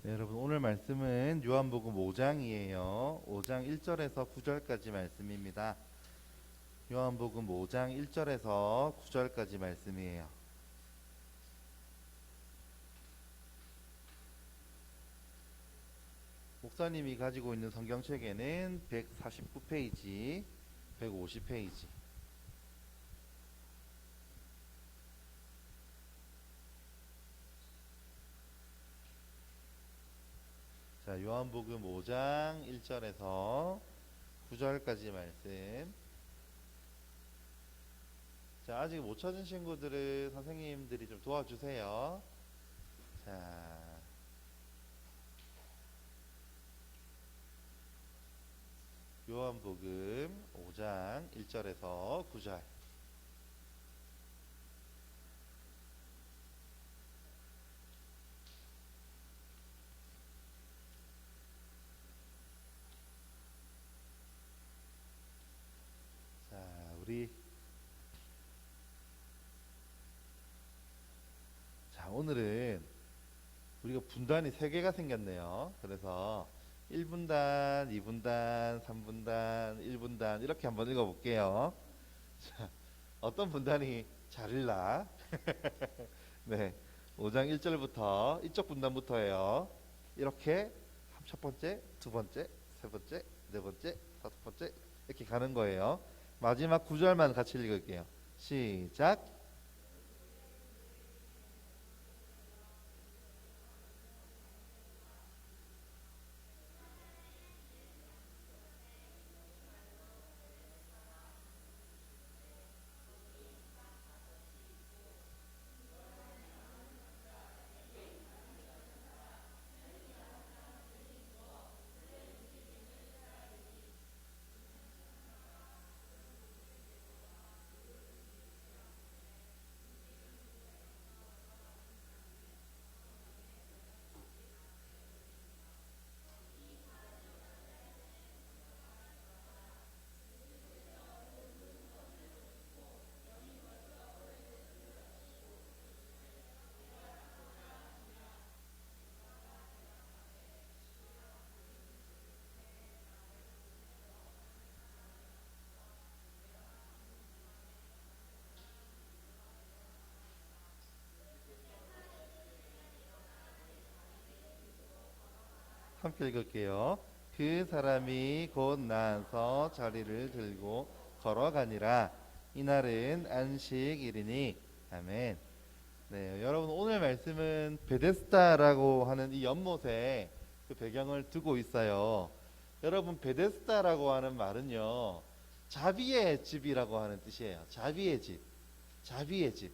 네, 여러분 오늘 말씀은 요한복음 5장이에요. 5장 1절에서 9절까지 말씀입니다. 요한복음 5장 1절에서 9절까지 말씀이에요. 목사님이 가지고 있는 성경책에는 149페이지, 150페이지. 자, 요한복음 5장 1절에서 9절까지 말씀. 자, 아직 못 찾은 친구들은 선생님들이 좀 도와주세요. 자, 요한복음 5장 1절에서 9절. 자, 오늘은 우리가 분단이 3개가 생겼네요. 그래서 1분단, 2분단, 3분단, 1분단 이렇게 한번 읽어볼게요. 자, 어떤 분단이 잘 읽나? 네, 5장 1절부터 이쪽 분단부터예요. 이렇게 첫 번째, 두 번째, 세 번째, 네 번째, 다섯 번째 이렇게 가는 거예요. 마지막 9절만 같이 읽을게요. 시작. 함께 읽을게요. 그 사람이 곧 나서 자리를 들고 걸어가니라. 이날은 안식일이니. 아멘. 네, 여러분 오늘 말씀은 베데스다라고 하는 이 연못에 그 배경을 두고 있어요. 여러분 베데스다라고 하는 말은요, 자비의 집이라고 하는 뜻이에요. 자비의 집, 자비의 집.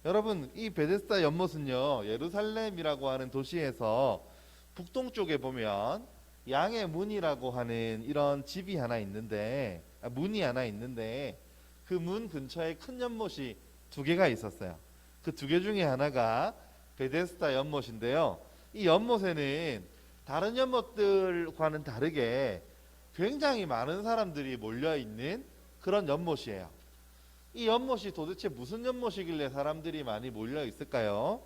여러분 이 베데스다 연못은요, 예루살렘이라고 하는 도시에서 북동쪽에 보면 양의 문이라고 하는 이런 집이 하나 있는데, 문이 하나 있는데 그 문 근처에 큰 연못이 2개가 있었어요. 그 2개 중에 하나가 베데스다 연못인데요. 이 연못에는 다른 연못들과는 다르게 굉장히 많은 사람들이 몰려 있는 그런 연못이에요. 이 연못이 도대체 무슨 연못이길래 사람들이 많이 몰려 있을까요?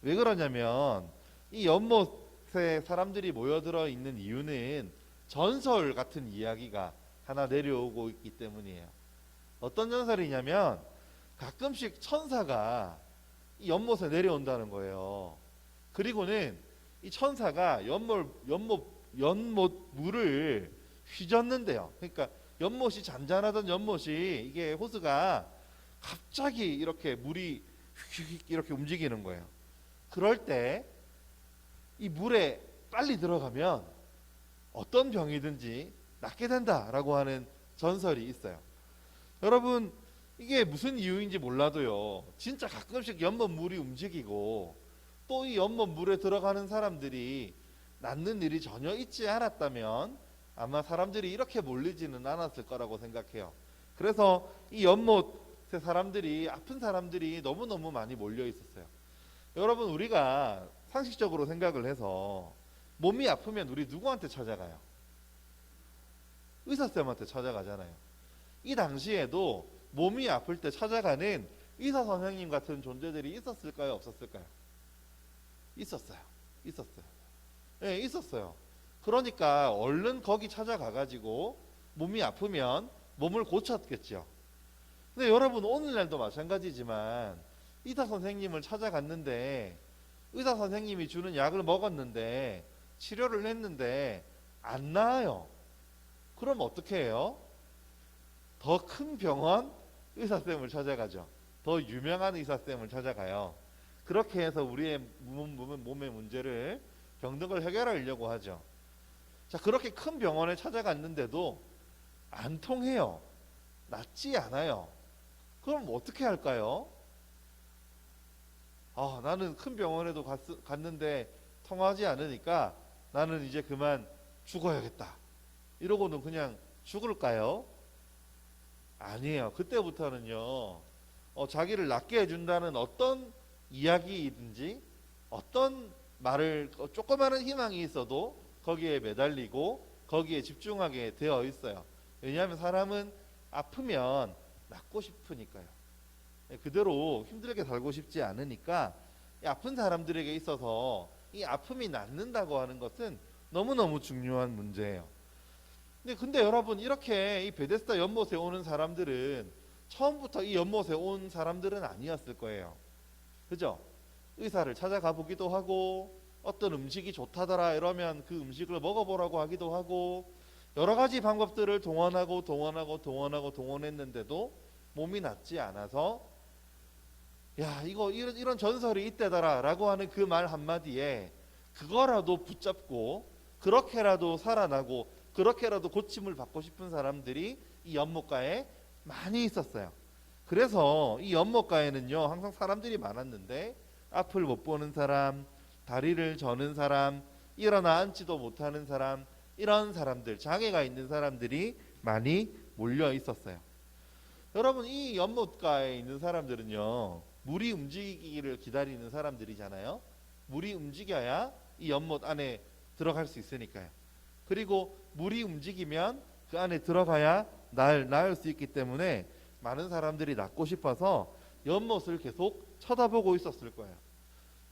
왜 그러냐면 이 연못에 사람들이 모여들어 있는 이유는 전설 같은 이야기가 하나 내려오고 있기 때문이에요. 어떤 전설이냐면 가끔씩 천사가 이 연못에 내려온다는 거예요. 그리고는 이 천사가 연못 물을 휘젓는데요. 그러니까 연못이 잔잔하던 연못이, 이게 호수가 갑자기 이렇게 물이 휙휙 이렇게 움직이는 거예요. 그럴 때 이 물에 빨리 들어가면 어떤 병이든지 낫게 된다라고 하는 전설이 있어요. 여러분 이게 무슨 이유인지 몰라도요, 진짜 가끔씩 연못 물이 움직이고 또 이 연못 물에 들어가는 사람들이 낫는 일이 전혀 있지 않았다면 아마 사람들이 이렇게 몰리지는 않았을 거라고 생각해요. 그래서 이 연못에 사람들이, 아픈 사람들이 너무너무 많이 몰려 있었어요. 여러분 우리가 상식적으로 생각을 해서 몸이 아프면 우리 누구한테 찾아가요? 의사쌤한테 찾아가잖아요. 이 당시에도 몸이 아플 때 찾아가는 의사 선생님 같은 존재들이 있었을까요? 없었을까요? 있었어요. 있었어요. 예, 있었어요. 그러니까 얼른 거기 찾아가가지고 몸이 아프면 몸을 고쳤겠죠. 근데 여러분 오늘날도 마찬가지지만 의사 선생님을 찾아갔는데 의사 선생님이 주는 약을 먹었는데 치료를 했는데 안 나아요. 그럼 어떻게 해요? 더 큰 병원 의사쌤을 찾아가죠. 더 유명한 의사쌤을 찾아가요. 그렇게 해서 우리의 몸의 문제를 병든걸 해결하려고 하죠. 자, 그렇게 큰 병원에 찾아갔는데도 안 통해요. 낫지 않아요. 그럼 어떻게 할까요? 나는 큰 병원에도 갔는데 통하지 않으니까 나는 이제 그만 죽어야겠다. 이러고는 그냥 죽을까요? 아니에요. 그때부터는요, 자기를 낫게 해준다는 어떤 이야기이든지 어떤 말을 조그마한 희망이 있어도 거기에 매달리고 거기에 집중하게 되어 있어요. 왜냐하면 사람은 아프면 낫고 싶으니까요. 그대로 힘들게 살고 싶지 않으니까 이 아픈 사람들에게 있어서 이 아픔이 낫는다고 하는 것은 너무너무 중요한 문제예요. 근데 여러분 이렇게 이 베데스다 연못에 오는 사람들은 처음부터 이 연못에 온 사람들은 아니었을 거예요. 그죠? 의사를 찾아가 보기도 하고 어떤 음식이 좋다더라 이러면 그 음식을 먹어보라고 하기도 하고 여러 가지 방법들을 동원했는데도 몸이 낫지 않아서 야 이거 이런 전설이 있대더라 라고 하는 그 말 한마디에 그거라도 붙잡고 그렇게라도 살아나고 그렇게라도 고침을 받고 싶은 사람들이 이 연못가에 많이 있었어요. 그래서 이 연못가에는요 항상 사람들이 많았는데 앞을 못 보는 사람, 다리를 저는 사람, 일어나 앉지도 못하는 사람, 이런 사람들, 장애가 있는 사람들이 많이 몰려 있었어요. 여러분 이 연못가에 있는 사람들은요 물이 움직이기를 기다리는 사람들이잖아요. 물이 움직여야 이 연못 안에 들어갈 수 있으니까요. 그리고 물이 움직이면 그 안에 들어가야 나을 수 있기 때문에 많은 사람들이 낫고 싶어서 연못을 계속 쳐다보고 있었을 거예요.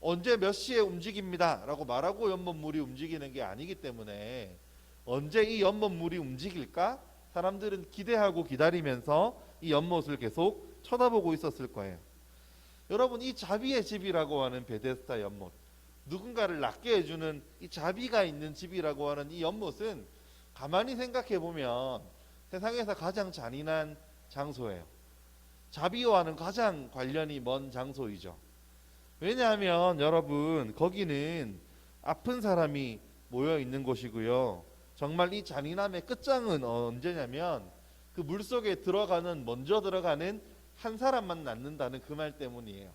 언제 몇 시에 움직입니다 라고 말하고 연못 물이 움직이는 게 아니기 때문에 언제 이 연못 물이 움직일까? 사람들은 기대하고 기다리면서 이 연못을 계속 쳐다보고 있었을 거예요. 여러분 이 자비의 집이라고 하는 베데스다 연못, 누군가를 낫게 해주는 이 자비가 있는 집이라고 하는 이 연못은 가만히 생각해 보면 세상에서 가장 잔인한 장소예요. 자비와는 가장 관련이 먼 장소이죠. 왜냐하면 여러분 거기는 아픈 사람이 모여 있는 곳이고요. 정말 이 잔인함의 끝장은 언제냐면 그 물속에 먼저 들어가는 한 사람만 낫는다는 그 말 때문이에요.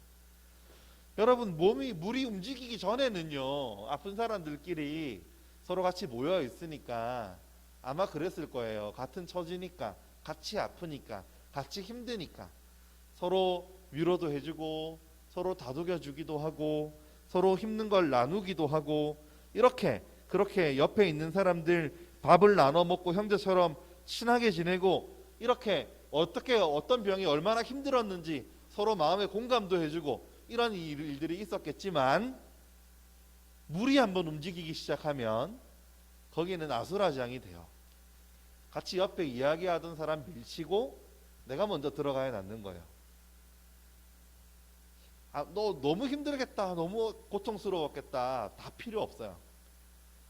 여러분 물이 움직이기 전에는요 아픈 사람들끼리 서로 같이 모여 있으니까 아마 그랬을 거예요. 같은 처지니까, 같이 아프니까, 같이 힘드니까 서로 위로도 해주고 서로 다독여주기도 하고 서로 힘든 걸 나누기도 하고 그렇게 옆에 있는 사람들 밥을 나눠 먹고 형제처럼 친하게 지내고 이렇게 어떤 병이 얼마나 힘들었는지 서로 마음의 공감도 해주고 이런 일들이 있었겠지만 물이 한번 움직이기 시작하면 거기는 아수라장이 돼요. 같이 옆에 이야기하던 사람 밀치고 내가 먼저 들어가야 낫는 거예요. 너 너무 힘들겠다, 너무 고통스러웠겠다, 다 필요 없어요.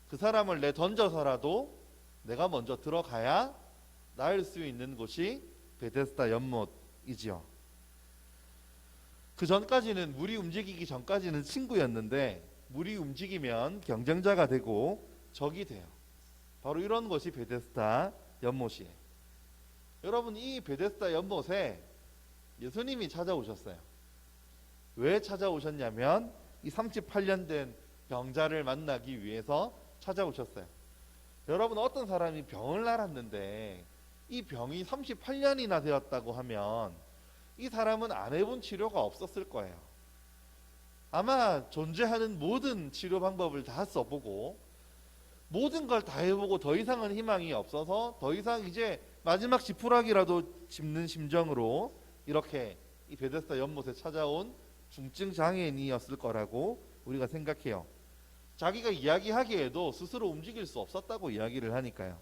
그 사람을 던져서라도 내가 먼저 들어가야 나을 수 있는 곳이 베데스다 연못이지요. 그 전까지는 물이 움직이기 전까지는 친구였는데 물이 움직이면 경쟁자가 되고 적이 돼요. 바로 이런 것이 베데스다 연못이에요. 여러분 이 베데스다 연못에 예수님이 찾아오셨어요. 왜 찾아오셨냐면 이 38년 된 병자를 만나기 위해서 찾아오셨어요. 여러분 어떤 사람이 병을 앓았는데 이 병이 38년이나 되었다고 하면 이 사람은 안 해본 치료가 없었을 거예요. 아마 존재하는 모든 치료 방법을 다 써보고 모든 걸 다 해보고 더 이상은 희망이 없어서 더 이상 이제 마지막 지푸라기라도 짚는 심정으로 이렇게 이 베데스다 연못에 찾아온 중증 장애인이었을 거라고 우리가 생각해요. 자기가 이야기하기에도 스스로 움직일 수 없었다고 이야기를 하니까요.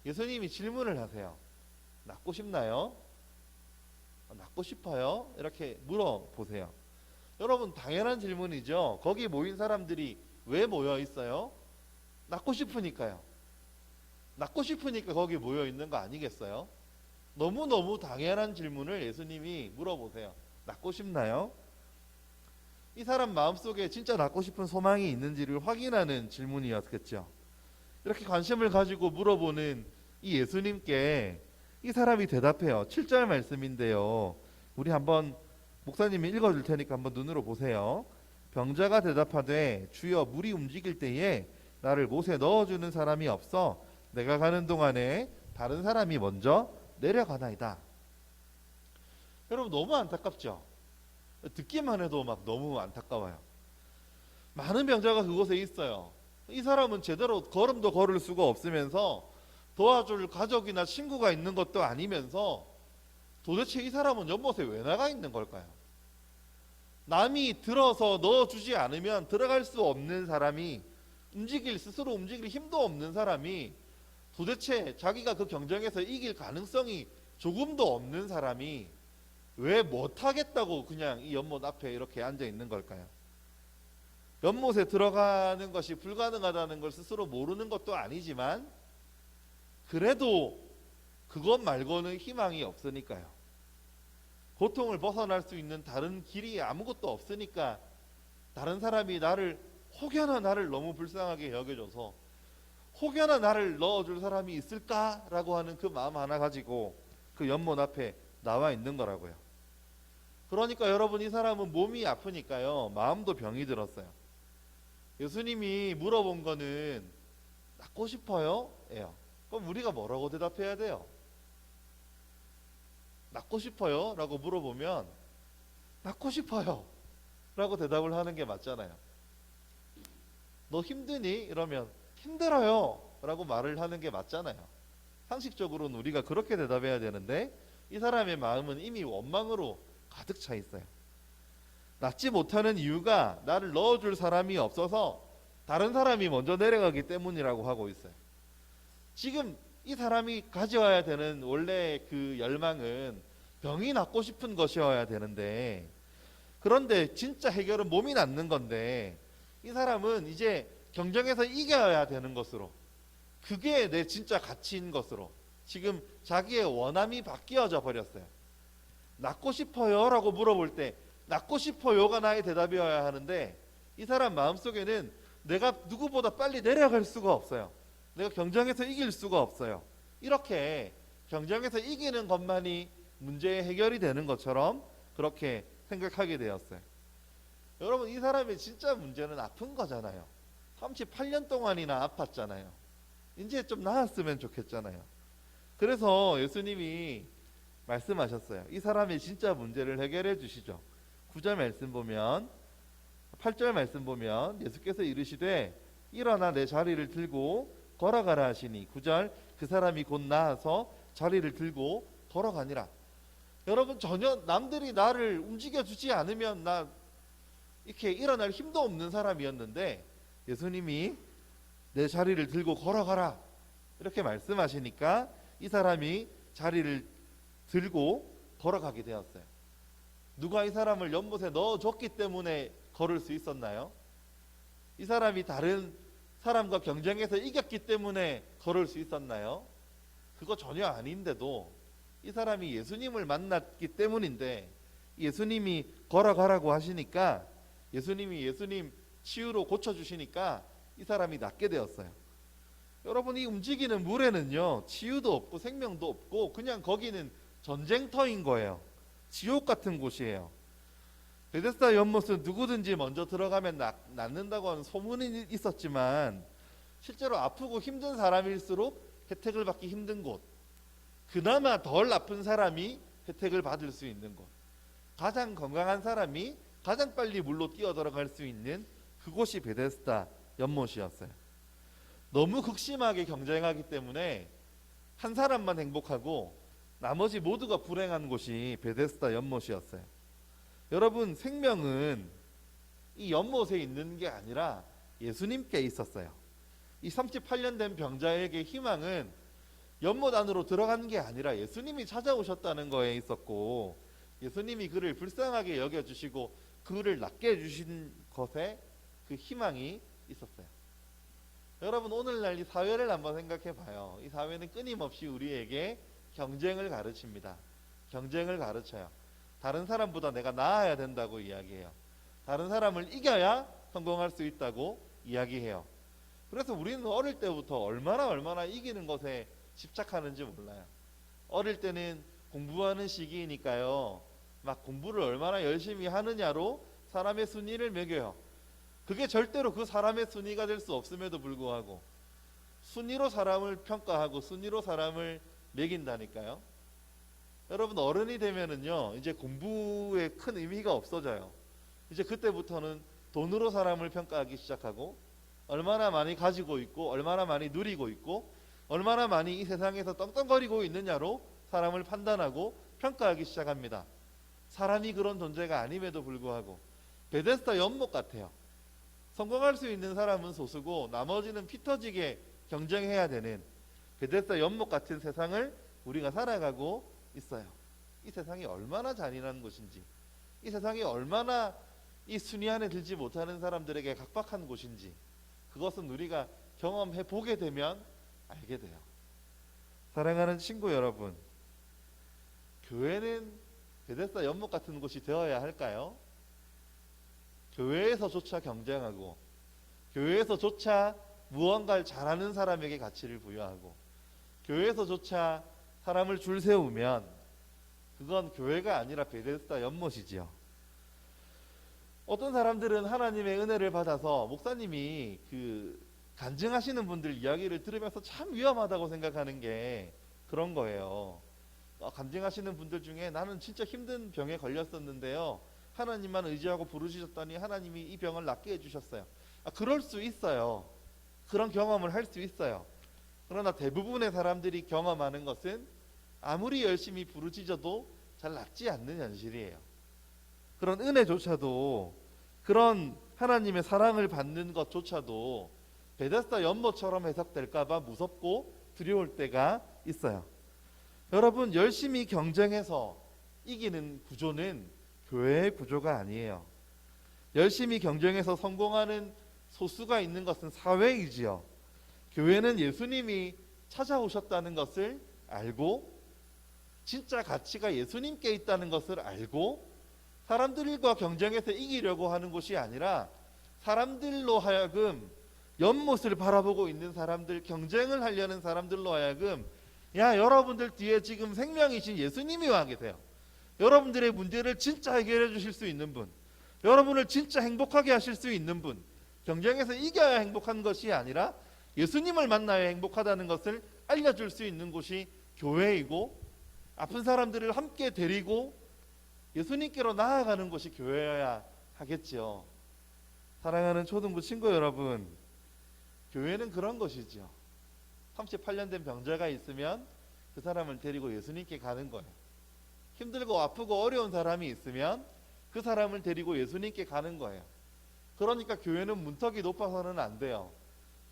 예수님이 질문을 하세요. 낫고 싶나요? 낫고 싶어요? 이렇게 물어보세요. 여러분, 당연한 질문이죠. 거기 모인 사람들이 왜 모여 있어요? 낫고 싶으니까요. 낫고 싶으니까 거기 모여 있는 거 아니겠어요? 너무너무 당연한 질문을 예수님이 물어보세요. 낫고 싶나요? 이 사람 마음속에 진짜 낫고 싶은 소망이 있는지를 확인하는 질문이었겠죠. 이렇게 관심을 가지고 물어보는 이 예수님께 이 사람이 대답해요. 7절 말씀인데요. 우리 한번 목사님이 읽어줄 테니까 한번 눈으로 보세요. 병자가 대답하되 주여 물이 움직일 때에 나를 못에 넣어주는 사람이 없어 내가 가는 동안에 다른 사람이 먼저 내려가나이다. 여러분, 너무 안타깝죠? 듣기만 해도 막 너무 안타까워요. 많은 병자가 그곳에 있어요. 이 사람은 제대로 걸음도 걸을 수가 없으면서 도와줄 가족이나 친구가 있는 것도 아니면서 도대체 이 사람은 연못에 왜 나가 있는 걸까요? 남이 들어서 넣어주지 않으면 들어갈 수 없는 사람이, 스스로 움직일 힘도 없는 사람이, 도대체 자기가 그 경쟁에서 이길 가능성이 조금도 없는 사람이 왜 못하겠다고 그냥 이 연못 앞에 이렇게 앉아 있는 걸까요? 연못에 들어가는 것이 불가능하다는 걸 스스로 모르는 것도 아니지만 그래도 그것 말고는 희망이 없으니까요. 고통을 벗어날 수 있는 다른 길이 아무것도 없으니까 다른 사람이 혹여나 나를 너무 불쌍하게 여겨줘서 혹여나 나를 넣어줄 사람이 있을까라고 하는 그 마음 하나 가지고 그 연못 앞에 나와 있는 거라고요. 그러니까 여러분, 이 사람은 몸이 아프니까요, 마음도 병이 들었어요. 예수님이 물어본 거는 낫고 싶어요? 예요. 그럼 우리가 뭐라고 대답해야 돼요? 낫고 싶어요? 라고 물어보면 낫고 싶어요 라고 대답을 하는 게 맞잖아요. 너 힘드니? 이러면 힘들어요 라고 말을 하는 게 맞잖아요. 상식적으로는 우리가 그렇게 대답해야 되는데 이 사람의 마음은 이미 원망으로 가득 차 있어요. 낫지 못하는 이유가 나를 넣어줄 사람이 없어서 다른 사람이 먼저 내려가기 때문이라고 하고 있어요. 지금 이 사람이 가져와야 되는 원래 그 열망은 병이 낫고 싶은 것이어야 되는데, 그런데 진짜 해결은 몸이 낫는 건데 이 사람은 이제 경쟁에서 이겨야 되는 것으로, 그게 내 진짜 가치인 것으로 지금 자기의 원함이 바뀌어져 버렸어요. 낫고 싶어요? 라고 물어볼 때 낫고 싶어요가 나의 대답이어야 하는데 이 사람 마음속에는 내가 누구보다 빨리 내려갈 수가 없어요. 내가 경쟁에서 이길 수가 없어요. 이렇게 경쟁에서 이기는 것만이 문제의 해결이 되는 것처럼 그렇게 생각하게 되었어요. 여러분, 이 사람의 진짜 문제는 아픈 거잖아요. 38년 동안이나 아팠잖아요. 이제 좀 나았으면 좋겠잖아요. 그래서 예수님이 말씀하셨어요. 이 사람의 진짜 문제를 해결해 주시죠. 9절 말씀 보면, 8절 말씀 보면 예수께서 이르시되 일어나 내 자리를 들고 걸어가라 하시니, 9절 그 사람이 곧 나아서 자리를 들고 걸어가니라. 여러분, 전혀 남들이 나를 움직여 주지 않으면 나 이렇게 일어날 힘도 없는 사람이었는데 예수님이 내 자리를 들고 걸어가라 이렇게 말씀하시니까 이 사람이 자리를 들고 걸어가게 되었어요. 누가 이 사람을 연못에 넣어줬기 때문에 걸을 수 있었나요? 이 사람이 다른 사람과 경쟁해서 이겼기 때문에 걸을 수 있었나요? 그거 전혀 아닌데도 이 사람이 예수님을 만났기 때문인데 예수님이 걸어가라고 하시니까 예수님 치유로 고쳐주시니까 이 사람이 낫게 되었어요. 여러분, 이 움직이는 물에는요 치유도 없고 생명도 없고 그냥 거기는 전쟁터인 거예요. 지옥 같은 곳이에요. 베데스다 연못은 누구든지 먼저 들어가면 낫는다고 하는 소문이 있었지만 실제로 아프고 힘든 사람일수록 혜택을 받기 힘든 곳, 그나마 덜 아픈 사람이 혜택을 받을 수 있는 곳, 가장 건강한 사람이 가장 빨리 물로 뛰어 들어갈 수 있는 그곳이 베데스다 연못이었어요. 너무 극심하게 경쟁하기 때문에 한 사람만 행복하고 나머지 모두가 불행한 곳이 베데스다 연못이었어요. 여러분, 생명은 이 연못에 있는 게 아니라 예수님께 있었어요. 이 38년 된 병자에게 희망은 연못 안으로 들어간 게 아니라 예수님이 찾아오셨다는 거에 있었고, 예수님이 그를 불쌍하게 여겨주시고 그를 낫게 해주신 것에 그 희망이 있었어요. 여러분, 오늘날 이 사회를 한번 생각해 봐요. 이 사회는 끊임없이 우리에게 경쟁을 가르칩니다. 경쟁을 가르쳐요. 다른 사람보다 내가 나아야 된다고 이야기해요. 다른 사람을 이겨야 성공할 수 있다고 이야기해요. 그래서 우리는 어릴 때부터 얼마나 이기는 것에 집착하는지 몰라요. 어릴 때는 공부하는 시기이니까요, 막 공부를 얼마나 열심히 하느냐로 사람의 순위를 매겨요. 그게 절대로 그 사람의 순위가 될 수 없음에도 불구하고 순위로 사람을 평가하고 순위로 사람을 매긴다니까요. 여러분, 어른이 되면은요, 이제 공부에 큰 의미가 없어져요. 이제 그때부터는 돈으로 사람을 평가하기 시작하고, 얼마나 많이 가지고 있고 얼마나 많이 누리고 있고 얼마나 많이 이 세상에서 떵떵거리고 있느냐로 사람을 판단하고 평가하기 시작합니다. 사람이 그런 존재가 아님에도 불구하고 베데스다 연못 같아요. 성공할 수 있는 사람은 소수고 나머지는 피 터지게 경쟁해야 되는 베데스다 연못 같은 세상을 우리가 살아가고 있어요. 이 세상이 얼마나 잔인한 곳인지, 이 세상이 얼마나 이 순위 안에 들지 못하는 사람들에게 각박한 곳인지, 그것은 우리가 경험해 보게 되면 알게 돼요. 사랑하는 친구 여러분, 교회는 베데스다 연못 같은 곳이 되어야 할까요? 교회에서조차 경쟁하고, 교회에서조차 무언가를 잘하는 사람에게 가치를 부여하고, 교회에서조차 사람을 줄 세우면 그건 교회가 아니라 베데스다 연못이지요. 어떤 사람들은 하나님의 은혜를 받아서 목사님이 간증하시는 분들 이야기를 들으면서 참 위험하다고 생각하는 게 그런 거예요. 간증하시는 분들 중에 나는 진짜 힘든 병에 걸렸었는데요, 하나님만 의지하고 부르시셨더니 하나님이 이 병을 낫게 해주셨어요. 그럴 수 있어요. 그런 경험을 할 수 있어요. 그러나 대부분의 사람들이 경험하는 것은 아무리 열심히 부르짖어도 잘 낫지 않는 현실이에요. 그런 은혜조차도, 그런 하나님의 사랑을 받는 것조차도 베데스다 연못처럼 해석될까봐 무섭고 두려울 때가 있어요. 여러분, 열심히 경쟁해서 이기는 구조는 교회의 구조가 아니에요. 열심히 경쟁해서 성공하는 소수가 있는 것은 사회이지요. 교회는 예수님이 찾아오셨다는 것을 알고, 진짜 가치가 예수님께 있다는 것을 알고, 사람들과 경쟁해서 이기려고 하는 곳이 아니라 사람들로 하여금, 연못을 바라보고 있는 사람들, 경쟁을 하려는 사람들로 하여금, 야, 여러분들 뒤에 지금 생명이신 예수님이 와 계세요. 여러분들의 문제를 진짜 해결해 주실 수 있는 분, 여러분을 진짜 행복하게 하실 수 있는 분, 경쟁에서 이겨야 행복한 것이 아니라 예수님을 만나야 행복하다는 것을 알려줄 수 있는 곳이 교회이고, 아픈 사람들을 함께 데리고 예수님께로 나아가는 곳이 교회여야 하겠지요. 사랑하는 초등부 친구 여러분, 교회는 그런 것이죠. 38년 된 병자가 있으면 그 사람을 데리고 예수님께 가는 거예요. 힘들고 아프고 어려운 사람이 있으면 그 사람을 데리고 예수님께 가는 거예요. 그러니까 교회는 문턱이 높아서는 안 돼요.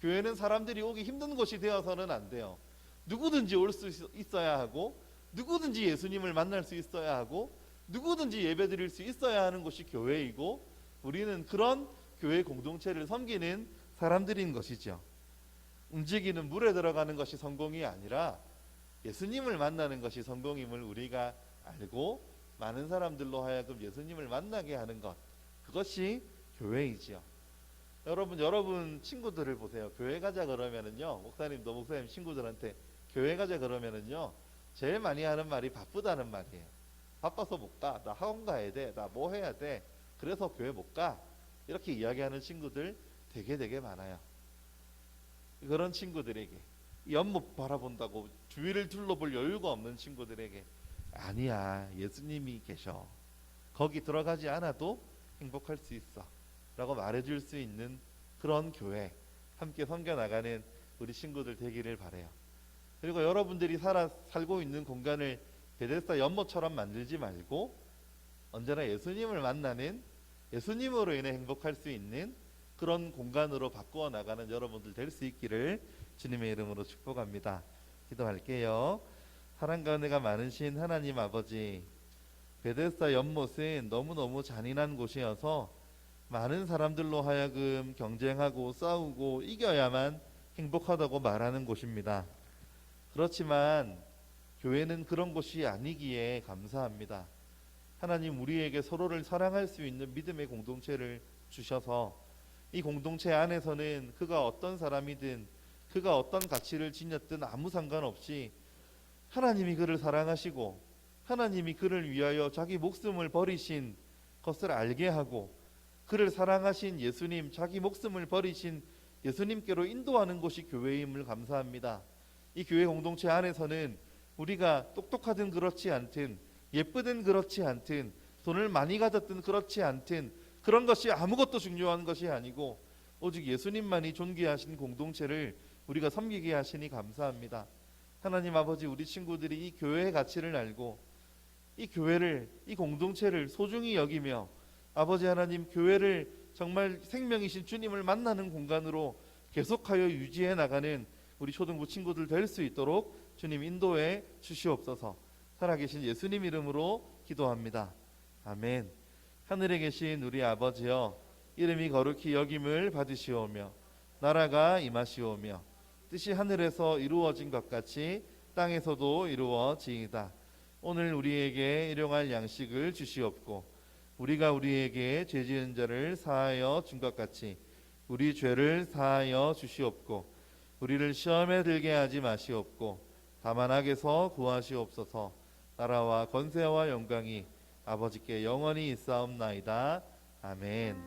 교회는 사람들이 오기 힘든 곳이 되어서는 안 돼요. 누구든지 올 수 있어야 하고, 누구든지 예수님을 만날 수 있어야 하고, 누구든지 예배드릴 수 있어야 하는 곳이 교회이고, 우리는 그런 교회 공동체를 섬기는 사람들인 것이죠. 움직이는 물에 들어가는 것이 성공이 아니라 예수님을 만나는 것이 성공임을 우리가 알고, 많은 사람들로 하여금 예수님을 만나게 하는 것, 그것이 교회이지요. 여러분 친구들을 보세요. 교회 가자 그러면은요, 목사님도 목사님 친구들한테 교회 가자 그러면은요, 제일 많이 하는 말이 바쁘다는 말이에요. 바빠서 못 가. 나 학원 가야 돼. 나 뭐 해야 돼. 그래서 교회 못 가. 이렇게 이야기하는 친구들 되게 많아요. 그런 친구들에게, 연못 바라본다고 주위를 둘러볼 여유가 없는 친구들에게, 아니야, 예수님이 계셔. 거기 들어가지 않아도 행복할 수 있어 라고 말해줄 수 있는 그런 교회, 함께 섬겨나가는 우리 친구들 되기를 바라요. 그리고 여러분들이 살고 있는 공간을 베데스다 연못처럼 만들지 말고 언제나 예수님을 만나는, 예수님으로 인해 행복할 수 있는 그런 공간으로 바꾸어 나가는 여러분들 될 수 있기를 주님의 이름으로 축복합니다. 기도할게요. 사랑과 은혜가 많으신 하나님 아버지, 베데스다 연못은 너무너무 잔인한 곳이어서 많은 사람들로 하여금 경쟁하고 싸우고 이겨야만 행복하다고 말하는 곳입니다. 그렇지만 교회는 그런 곳이 아니기에 감사합니다. 하나님, 우리에게 서로를 사랑할 수 있는 믿음의 공동체를 주셔서 이 공동체 안에서는 그가 어떤 사람이든 그가 어떤 가치를 지녔든 아무 상관없이 하나님이 그를 사랑하시고 하나님이 그를 위하여 자기 목숨을 버리신 것을 알게 하고 그를 사랑하신 예수님, 자기 목숨을 버리신 예수님께로 인도하는 것이 교회임을 감사합니다. 이 교회 공동체 안에서는 우리가 똑똑하든 그렇지 않든, 예쁘든 그렇지 않든, 돈을 많이 가졌든 그렇지 않든, 그런 것이 아무것도 중요한 것이 아니고 오직 예수님만이 존귀하신 공동체를 우리가 섬기게 하시니 감사합니다. 하나님 아버지, 우리 친구들이 이 교회의 가치를 알고 이 교회를, 이 공동체를 소중히 여기며 아버지 하나님, 교회를 정말 생명이신 주님을 만나는 공간으로 계속하여 유지해 나가는 우리 초등부 친구들 될 수 있도록 주님 인도해 주시옵소서. 살아계신 예수님 이름으로 기도합니다. 아멘. 하늘에 계신 우리 아버지여, 이름이 거룩히 여김을 받으시오며 나라가 임하시오며 뜻이 하늘에서 이루어진 것 같이 땅에서도 이루어지이다. 오늘 우리에게 일용할 양식을 주시옵고 우리가 우리에게 죄 지은 자를 사하여 준 것 같이 우리 죄를 사하여 주시옵고 우리를 시험에 들게 하지 마시옵고 다만 악에서 구하시옵소서. 나라와 권세와 영광이 아버지께 영원히 있사옵나이다. 아멘.